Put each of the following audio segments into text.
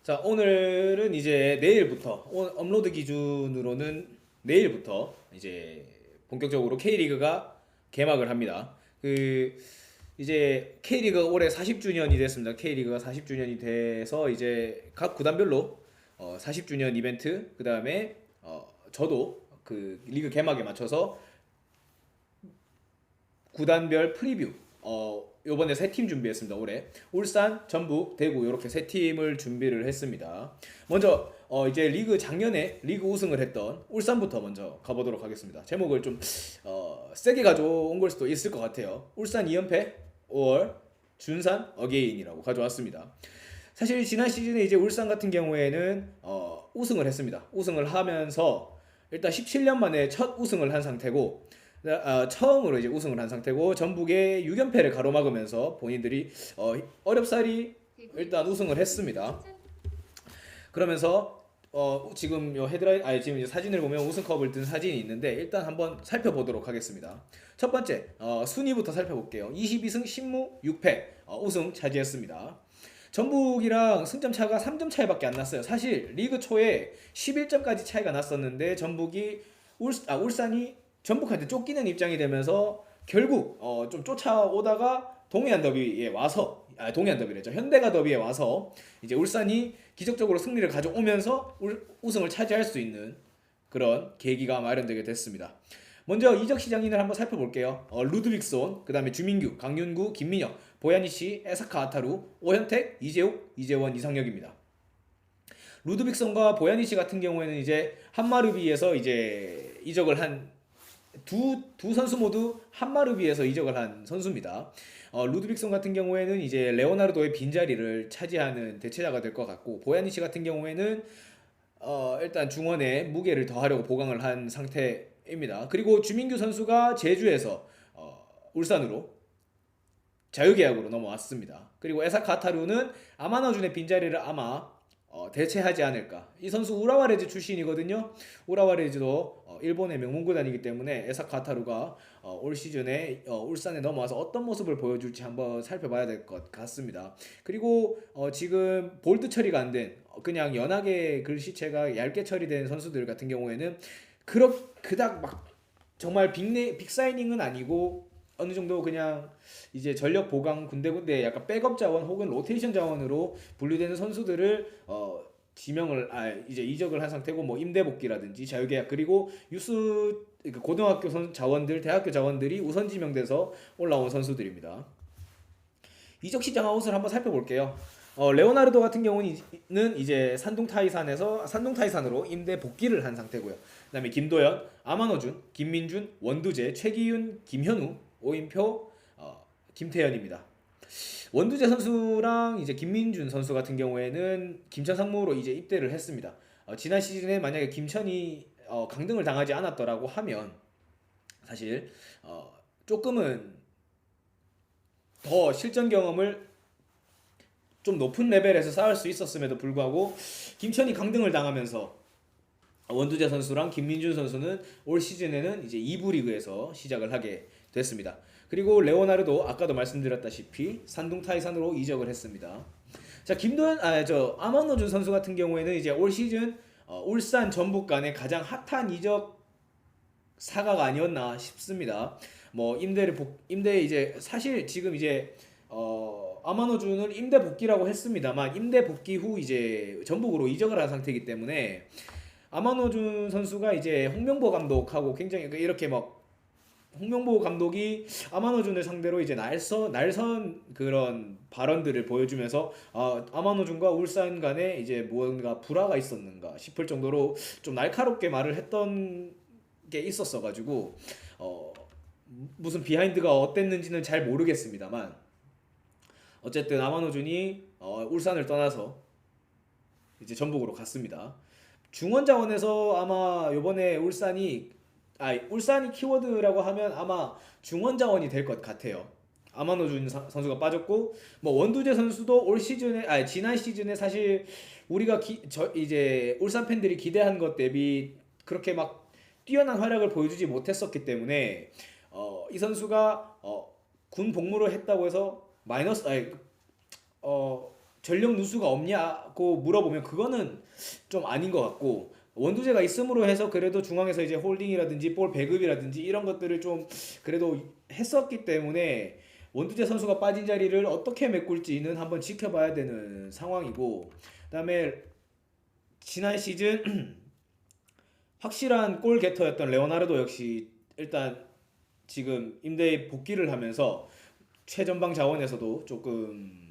자, 오늘은 이제 내일부터 업로드 기준으로는 내일부터 이제 본격적으로 K리그가 개막을 합니다. 이제 K리그 올해 40주년이 됐습니다. K리그가 40주년이 돼서 이제 각 구단별로 40주년 이벤트, 그다음에 저도 그 리그 개막에 맞춰서 구단별 프리뷰 요번에 세 팀 준비했습니다. 올해 울산, 전북, 대구 이렇게 세 팀을 준비를 했습니다. 먼저 이제 작년에 리그 우승을 했던 울산부터 먼저 가보도록 하겠습니다. 제목을 좀 세게 가져온 걸 수도 있을 것 같아요. 울산 2연패 5월 준산 어게인이라고 가져왔습니다. 사실 지난 시즌에 이제 울산 같은 경우에는 우승을 했습니다. 우승을 하면서 일단 17년 만에 첫 우승을 한 상태고, 처음으로 이제 우승을 한 상태고, 전북의 6연패를 가로막으면서 본인들이 어렵사리 일단 우승을 했습니다. 그러면서 지금 요 헤드라인, 지금 이제 사진을 보면 우승컵을 든 사진이 있는데, 일단 한번 살펴보도록 하겠습니다. 첫 번째 순위부터 살펴볼게요. 22승 10무 6패 우승 차지했습니다. 전북이랑 승점 차가 3점 차이밖에 안 났어요. 사실 리그 초에 11점까지 차이가 났었는데 울산이 전북한테 쫓기는 입장이 되면서 결국 좀 쫓아오다가 동해안 더비에 와서, 동해안 더비랬죠, 현대가 더비에 와서 이제 울산이 기적적으로 승리를 가져오면서 우승을 차지할 수 있는 그런 계기가 마련되게 됐습니다. 먼저 이적 시장인을 한번 살펴볼게요. 루드빅손, 그 다음에 주민규, 강윤구, 김민혁, 보야니시, 에사카 아타루, 오현택, 이재욱, 이재원, 이상혁입니다. 루드빅손과 보야니시 같은 경우에는 이제 한마르비에서 이제 이적을 한 두 선수 모두 한마르비에서 이적을 한 선수입니다. 루드빅손 같은 경우에는 이제 레오나르도의 빈자리를 차지하는 대체자가 될 것 같고, 보야니시 같은 경우에는 일단 중원에 무게를 더하려고 보강을 한 상태입니다. 그리고 주민규 선수가 제주에서 울산으로 자유계약으로 넘어왔습니다. 그리고 에사카타루는 아마노준의 빈자리를 아마 대체하지 않을까. 이 선수 우라와레즈 출신이거든요. 우라와레즈도 일본의 명문구단이기 때문에 에사카타루가 올 시즌에 울산에 넘어와서 어떤 모습을 보여줄지 한번 살펴봐야 될 것 같습니다. 그리고 지금 볼드 처리가 안 된, 그냥 연하게 글씨체가 얇게 처리된 선수들 같은 경우에는 그닥 막 정말 빅 사이닝은 아니고 어느 정도 그냥 이제 전력 보강 군데군데 약간 백업 자원 혹은 로테이션 자원으로 분류되는 선수들을 지명을 이제 이적을 한 상태고, 뭐 임대 복귀라든지 자유계약, 그리고 그러니까 고등학교 자원들, 대학교 자원들이 우선 지명돼서 올라온 선수들입니다. 이적 시장 아웃을 한번 살펴볼게요. 레오나르도 같은 경우는 이제 산둥타이산으로 임대 복귀를 한 상태고요. 그다음에 김도현, 아마노준, 김민준, 원두재, 최기윤, 김현우, 오인표, 김태현입니다. 원두재 선수랑 이제 김민준 선수 같은 경우에는 김천 상무로 이제 입대를 했습니다. 지난 시즌에 만약에 김천이 강등을 당하지 않았더라고 하면 사실 조금은 더 실전 경험을 좀 높은 레벨에서 쌓을 수 있었음에도 불구하고 김천이 강등을 당하면서 원두재 선수랑 김민준 선수는 올 시즌에는 이제 2부 리그에서 시작을 하게 됐습니다. 그리고 레오나르도 아까도 말씀드렸다시피 산둥 타이산으로 이적을 했습니다. 자, 아마노준 선수 같은 경우에는 이제 올 시즌 울산 전북 간의 가장 핫한 이적 사가가 아니었나 싶습니다. 뭐 임대 이제 사실 지금 이제 아마노준을 임대 복귀라고 했습니다만, 임대 복귀 후 이제 전북으로 이적을 한 상태이기 때문에 아마노준 선수가 이제 홍명보 감독하고 굉장히 이렇게 막, 홍명보 감독이 아마노준을 상대로 이제 날선 그런 발언들을 보여주면서 아마노준과 울산 간에 이제 뭔가 불화가 있었는가 싶을 정도로 좀 날카롭게 말을 했던 게 있었어가지고 무슨 비하인드가 어땠는지는 잘 모르겠습니다만, 어쨌든 아마노준이 울산을 떠나서 이제 전북으로 갔습니다. 중원 자원에서 아마 요번에 울산이 키워드라고 하면 아마 중원 자원이 될 것 같아요. 아마노준 선수가 빠졌고, 뭐 원두재 선수도 지난 시즌에 사실 우리가 이제 울산 팬들이 기대한 것 대비 그렇게 막 뛰어난 활약을 보여주지 못했었기 때문에 이 선수가 군 복무를 했다고 해서 전력 누수가 없냐고 물어보면 그거는 좀 아닌 것 같고, 원두재가 있음으로 해서 그래도 중앙에서 이제 홀딩이라든지 볼 배급이라든지 이런 것들을 좀 그래도 했었기 때문에 원두재 선수가 빠진 자리를 어떻게 메꿀지는 한번 지켜봐야 되는 상황이고, 그다음에 지난 시즌 확실한 골 게터였던 레오나르도 역시 일단 지금 임대에 복귀를 하면서 최전방 자원에서도 조금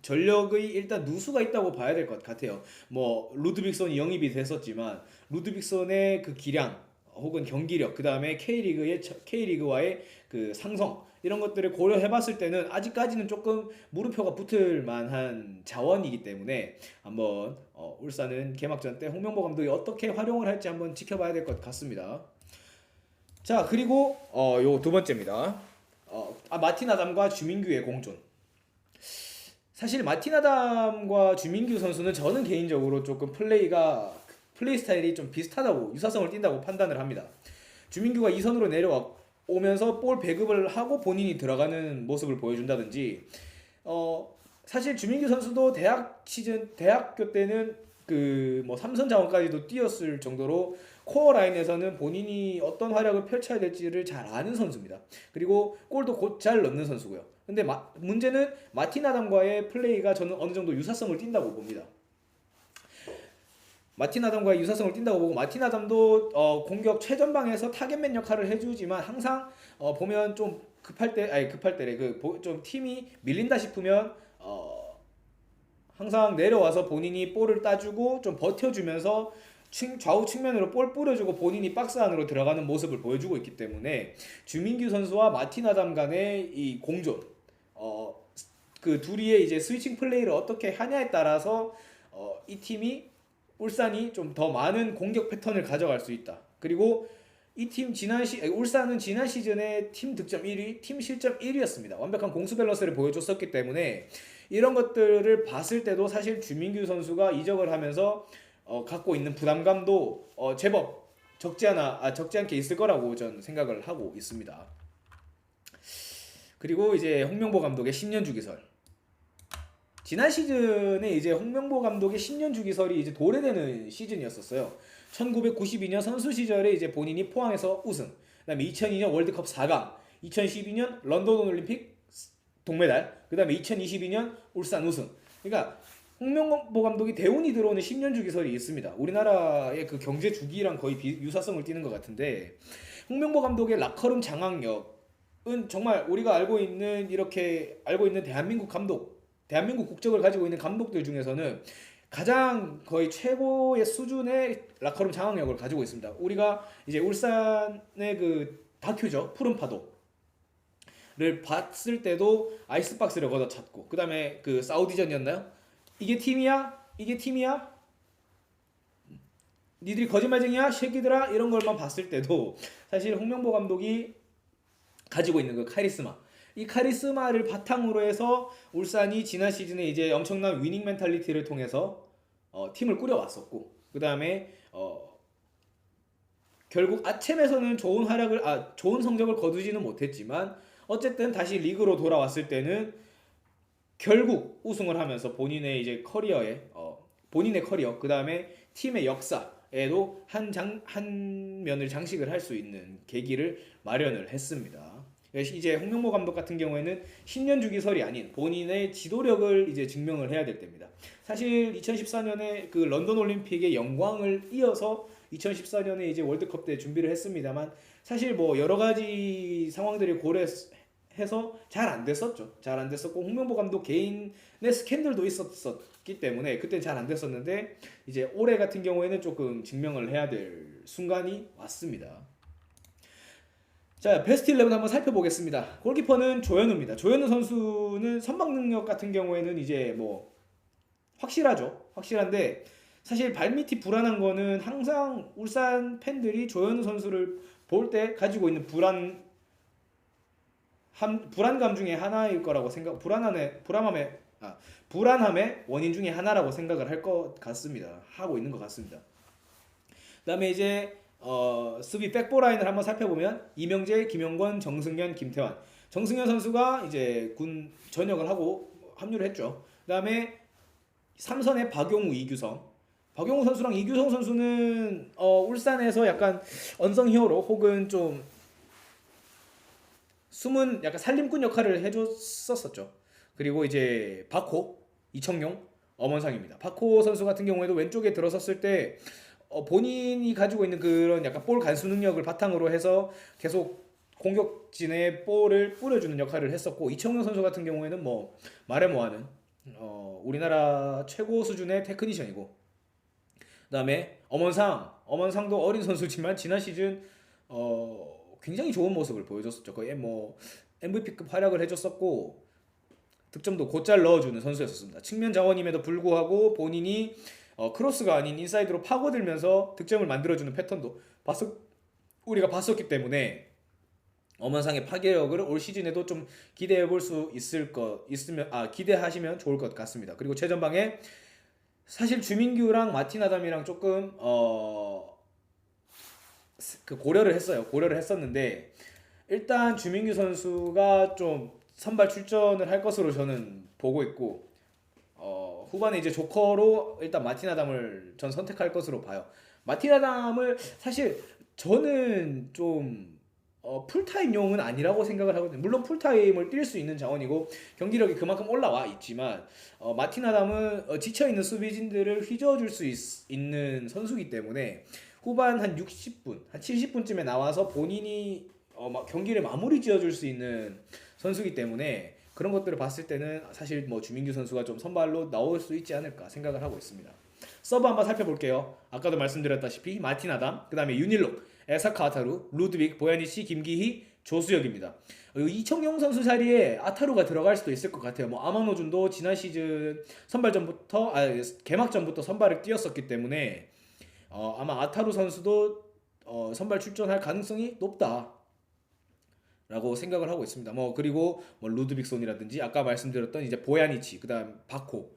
전력의 일단 누수가 있다고 봐야 될 것 같아요. 뭐 루드빅손이 영입이 됐었지만 루드빅손의 그 기량 혹은 경기력, 그 다음에 K리그와의 그 상성 이런 것들을 고려해봤을 때는 아직까지는 조금 물음표가 붙을 만한 자원이기 때문에 한번 울산은 개막전 때 홍명보 감독이 어떻게 활용을 할지 한번 지켜봐야 될 것 같습니다. 자, 그리고 요 두 번째입니다. 마틴 아담과 주민규의 공존. 사실 마틴 아담과 주민규 선수는 저는 개인적으로 조금 플레이 스타일이 좀 비슷하다고, 유사성을 띈다고 판단을 합니다. 주민규가 2선으로 내려오면서 볼 배급을 하고 본인이 들어가는 모습을 보여준다든지, 사실 주민규 선수도 대학교 때는 그 뭐 3선 자원까지도 뛰었을 정도로 코어 라인에서는 본인이 어떤 활약을 펼쳐야 될지를 잘 아는 선수입니다. 그리고 골도 곧 잘 넣는 선수고요. 근데 문제는 마틴 아담과의 플레이가 저는 어느 정도 유사성을 띈다고 봅니다. 마틴 아담과의 유사성을 띈다고 보고, 마틴 아담도 공격 최전방에서 타겟맨 역할을 해주지만 항상 보면 좀 급할 때래 좀 팀이 밀린다 싶으면 항상 내려와서 본인이 볼을 따주고 좀 버텨주면서 좌우 측면으로 볼 뿌려주고 본인이 박스 안으로 들어가는 모습을 보여주고 있기 때문에 주민규 선수와 마틴 아담 간의 이 공존, 그 둘이의 이제 스위칭 플레이를 어떻게 하냐에 따라서 이 팀이 울산이 좀 더 많은 공격 패턴을 가져갈 수 있다. 그리고 이 팀 울산은 지난 시즌에 팀 득점 1위, 팀 실점 1위였습니다. 완벽한 공수 밸런스를 보여줬었기 때문에 이런 것들을 봤을 때도 사실 주민규 선수가 이적을 하면서 갖고 있는 부담감도 제법 적지 않게 있을 거라고 저는 생각을 하고 있습니다. 그리고 이제 홍명보 감독의 10년 주기설. 지난 시즌에 이제 홍명보 감독의 10년 주기설이 이제 도래되는 시즌이었었어요. 1992년 선수 시절에 이제 본인이 포항에서 우승, 그다음에 2002년 월드컵 4강, 2012년 런던 올림픽 동메달, 그다음에 2022년 울산 우승. 그러니까 홍명보 감독이 대운이 들어오는 10년 주기설이 있습니다. 우리나라의 그 경제 주기랑 거의 유사성을 띠는 것 같은데, 홍명보 감독의 라커룸 장악력은 정말 우리가 알고 있는 대한민국 국적을 가지고 있는 감독들 중에서는 가장 거의 최고의 수준의 라커룸 장악력을 가지고 있습니다. 우리가 이제 울산의 그 다큐죠, 푸른 파도를 봤을 때도 아이스박스를 걷어찼고, 그 다음에 그 사우디전이었나요? 이게 팀이야? 니들이 거짓말쟁이야? 새끼들아? 이런 걸만 봤을 때도 사실 홍명보 감독이 가지고 있는 그 이 카리스마를 바탕으로 해서 울산이 지난 시즌에 이제 엄청난 위닝 멘탈리티를 통해서 팀을 꾸려왔었고, 그 다음에 결국 아챔에서는 좋은 성적을 거두지는 못했지만 어쨌든 다시 리그로 돌아왔을 때는 결국 우승을 하면서 본인의 이제 본인의 커리어, 그 다음에 팀의 역사에도 한 면을 장식을 할 수 있는 계기를 마련을 했습니다. 이제 홍명보 감독 같은 경우에는 10년 주기설이 아닌 본인의 지도력을 이제 증명을 해야 될 때입니다. 사실 2014년에 그 런던 올림픽의 영광을 이어서 2014년에 이제 월드컵 때 준비를 했습니다만, 사실 뭐 여러 가지 상황들이 고려해서 잘 안 됐었고, 홍명보 감독 개인의 스캔들도 있었기 때문에 그때 잘 안 됐었는데, 이제 올해 같은 경우에는 조금 증명을 해야 될 순간이 왔습니다. 자, 베스트 11 한번 살펴보겠습니다. 골키퍼는 조현우입니다. 조현우 선수는 선방 능력 같은 경우에는 이제 뭐 확실한데, 사실 발밑이 불안한 거는 항상 울산 팬들이 조현우 선수를 볼 때 가지고 있는 불안감 중에 하나일 거라고 불안함의 원인 중에 하나라고 생각을 하고 있는 것 같습니다. 그다음에 이제 수비 백보 라인을 한번 살펴보면 이명재, 김영권, 정승현, 김태환. 정승현 선수가 이제 군 전역을 하고 합류를 했죠. 그다음에 삼선에 박용우, 이규성. 박용우 선수랑 이규성 선수는 울산에서 약간 언성 히어로 혹은 좀 숨은 약간 살림꾼 역할을 해줬었었죠. 그리고 이제 박호, 이청용, 엄원상입니다. 박호 선수 같은 경우에도 왼쪽에 들어섰을 때 본인이 가지고 있는 그런 약간 볼 간수 능력을 바탕으로 해서 계속 공격진에 볼을 뿌려주는 역할을 했었고, 이청용 선수 같은 경우에는 뭐 말해 뭐하는 우리나라 최고 수준의 테크니션이고, 그다음에 엄원상도 어린 선수지만 지난 시즌 굉장히 좋은 모습을 보여줬었죠. 거의 뭐 MVP급 활약을 해줬었고 득점도 곧잘 넣어주는 선수였었습니다. 측면 자원임에도 불구하고 본인이 크로스가 아닌 인사이드로 파고들면서 득점을 만들어주는 패턴도 우리가 봤었기 때문에 엄원상의 파괴력을 올 시즌에도 좀 기대해 볼 수 기대하시면 좋을 것 같습니다. 그리고 최전방에 사실 주민규랑 마틴 아담이랑 조금 그 고려를 했었는데 일단 주민규 선수가 좀 선발 출전을 할 것으로 저는 보고 있고 후반에 이제 조커로 일단 마틴 아담을 전 선택할 것으로 봐요. 마틴 아담을 사실 저는 좀 풀타임용은 아니라고 생각을 하거든요. 물론 풀타임을 뛸 수 있는 자원이고 경기력이 그만큼 올라와 있지만 마틴 아담은 지쳐있는 수비진들을 휘저어줄 수 있는 선수이기 때문에 후반 한 60분, 한 70분쯤에 나와서 본인이 경기를 마무리 지어줄 수 있는 선수이기 때문에 그런 것들을 봤을 때는 사실 뭐 주민규 선수가 좀 선발로 나올 수 있지 않을까 생각을 하고 있습니다. 서브 한번 살펴볼게요. 아까도 말씀드렸다시피 마틴 아담, 그 다음에 윤일록, 에사카 아타루, 루드빅, 보야니치, 김기희, 조수혁입니다. 이청용 선수 자리에 아타루가 들어갈 수도 있을 것 같아요. 뭐 아마노준도 지난 시즌 개막전부터 선발을 뛰었었기 때문에 아마 아타루 선수도 선발 출전할 가능성이 높다. 라고 생각을 하고 있습니다. 뭐 그리고 뭐 루드빅손이라든지 아까 말씀드렸던 이제 보야니치, 그다음 바코.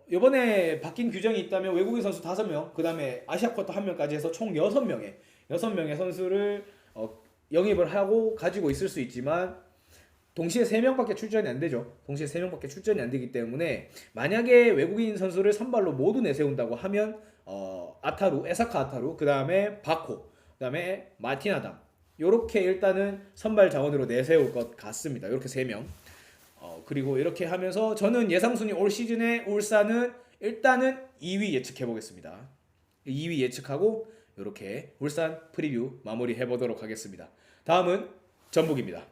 이번에 바뀐 규정이 있다면 외국인 선수 5명, 그다음에 아시아 쿼터 1명까지 해서 총 6명의 선수를 영입을 하고 가지고 있을 수 있지만 동시에 3명밖에 출전이 안 되죠. 동시에 3명밖에 출전이 안 되기 때문에 만약에 외국인 선수를 선발로 모두 내세운다고 하면 에사카 아타루, 그다음에 바코, 그다음에 마틴 아담, 요렇게 일단은 선발 자원으로 내세울 것 같습니다. 이렇게 3명. 그리고 이렇게 하면서 저는 예상순위 올 시즌에 울산은 일단은 2위 예측해 보겠습니다. 2위 예측하고 이렇게 울산 프리뷰 마무리해 보도록 하겠습니다. 다음은 전북입니다.